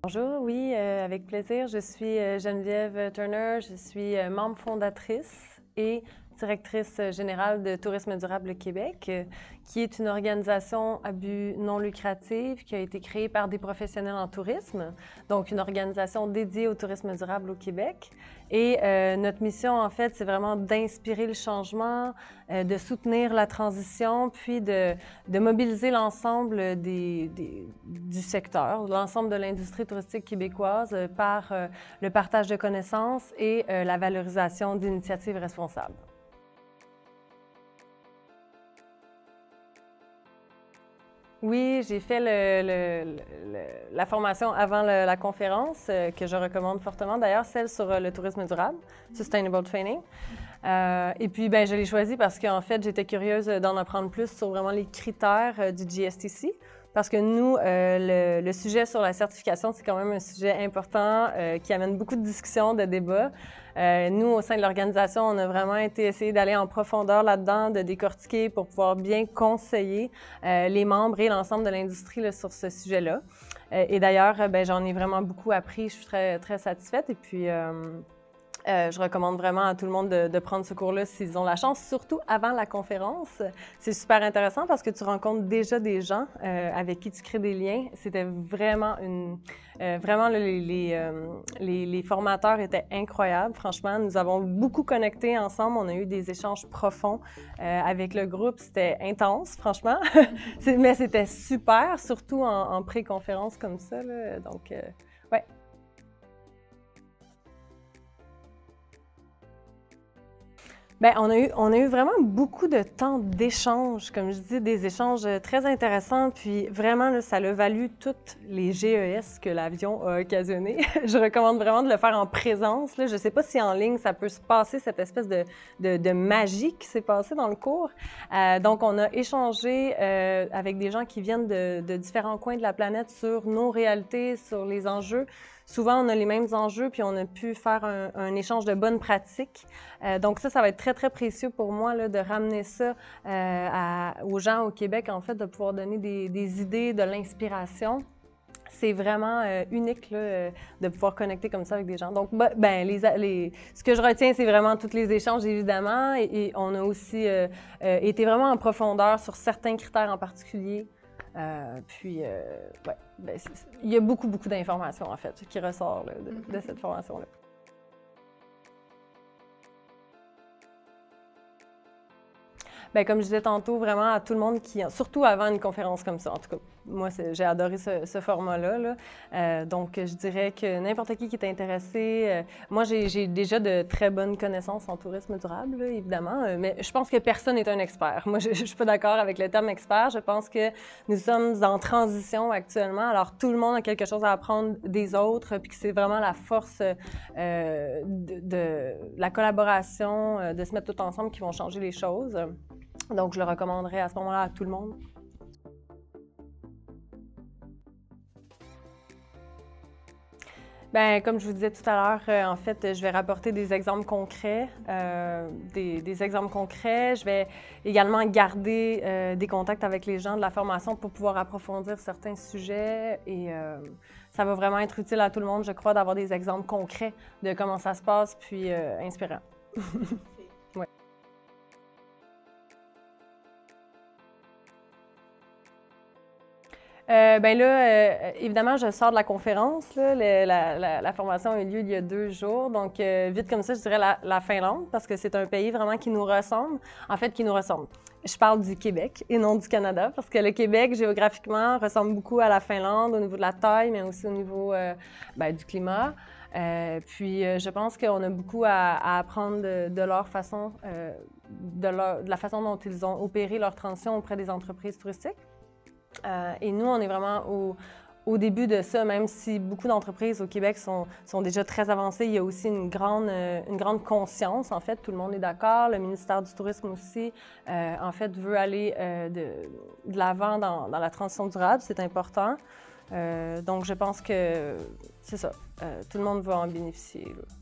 Bonjour, oui, avec plaisir. Je suis Geneviève Turner, je suis membre fondatrice et directrice générale de Tourisme durable Québec, qui est une organisation à but non lucratif qui a été créée par des professionnels en tourisme, donc une organisation dédiée au tourisme durable au Québec. Et notre mission, en fait, c'est vraiment d'inspirer le changement, de soutenir la transition, puis de mobiliser l'ensemble du secteur, l'ensemble de l'industrie touristique québécoise par le partage de connaissances et la valorisation d'initiatives responsables. Oui, j'ai fait la formation avant la conférence, que je recommande fortement d'ailleurs, celle sur le tourisme durable, Sustainable Training. Et puis, ben, je l'ai choisi parce qu'en fait, j'étais curieuse d'en apprendre plus sur vraiment les critères du GSTC. Parce que nous, le sujet sur la certification, c'est quand même un sujet important qui amène beaucoup de discussions, de débats. Nous, au sein de l'organisation, on a vraiment essayé d'aller en profondeur là-dedans, de décortiquer pour pouvoir bien conseiller les membres et l'ensemble de l'industrie sur ce sujet-là. Et d'ailleurs, ben, j'en ai vraiment beaucoup appris. Je suis très, très satisfaite. Et puis, je recommande vraiment à tout le monde de prendre ce cours-là s'ils ont la chance, surtout avant la conférence. C'est super intéressant parce que tu rencontres déjà des gens avec qui tu crées des liens. C'était vraiment vraiment, les formateurs étaient incroyables, franchement. Nous avons beaucoup connecté ensemble. On a eu des échanges profonds avec le groupe. C'était intense, franchement. Mais c'était super, surtout en pré-conférence comme ça, là. Donc, ouais. Bien, on a eu vraiment beaucoup de temps d'échange, comme je dis, des échanges très intéressants. Puis vraiment, là, ça a valu toutes les GES que l'avion a occasionné. Je recommande vraiment de le faire en présence. Là. Je ne sais pas si en ligne, ça peut se passer, cette espèce de magie qui s'est passée dans le cours. Donc, on a échangé avec des gens qui viennent de différents coins de la planète sur nos réalités, sur les enjeux. Souvent, on a les mêmes enjeux, puis on a pu faire un échange de bonnes pratiques. Donc ça va être très, très précieux pour moi là, de ramener ça aux gens au Québec, en fait, de pouvoir donner des idées, de l'inspiration. C'est vraiment unique là, de pouvoir connecter comme ça avec des gens. Donc, ben, ce que je retiens, c'est vraiment tous les échanges, évidemment, et on a aussi été vraiment en profondeur sur certains critères en particulier. Ouais, ben, il y a beaucoup, beaucoup d'informations, en fait, qui ressortent là, de cette formation-là. Bien, comme je disais tantôt, vraiment à tout le monde surtout avant une conférence comme ça, en tout cas, moi, j'ai adoré ce format-là. Là. Donc, je dirais que n'importe qui est intéressé, moi, j'ai déjà de très bonnes connaissances en tourisme durable, là, évidemment, mais je pense que personne n'est un expert. Moi, je ne suis pas d'accord avec le terme expert. Je pense que nous sommes en transition actuellement, alors tout le monde a quelque chose à apprendre des autres, puis que c'est vraiment la force de la collaboration, de se mettre tout ensemble qui vont changer les choses. Donc, je le recommanderais à ce moment-là à tout le monde. Bien, comme je vous disais tout à l'heure, en fait, je vais rapporter des exemples concrets, des exemples concrets. Je vais également garder des contacts avec les gens de la formation pour pouvoir approfondir certains sujets et ça va vraiment être utile à tout le monde, je crois, d'avoir des exemples concrets de comment ça se passe, puis inspirant. Ouais. Ben là, évidemment, je sors de la conférence. Là. La formation a eu lieu il y a 2 jours. Donc, vite comme ça, je dirais la Finlande, parce que c'est un pays vraiment qui nous ressemble. En fait, qui nous ressemble. Je parle du Québec et non du Canada, parce que le Québec, géographiquement, ressemble beaucoup à la Finlande au niveau de la taille, mais aussi au niveau du climat. Puis, je pense qu'on a beaucoup à apprendre de leur façon, de la façon dont ils ont opéré leur transition auprès des entreprises touristiques. Et nous, on est vraiment au début de ça, même si beaucoup d'entreprises au Québec sont déjà très avancées, il y a aussi une grande conscience. En fait, tout le monde est d'accord. Le ministère du Tourisme aussi, en fait, veut aller de l'avant dans la transition durable. C'est important. Donc, je pense que c'est ça. Tout le monde va en bénéficier. Là.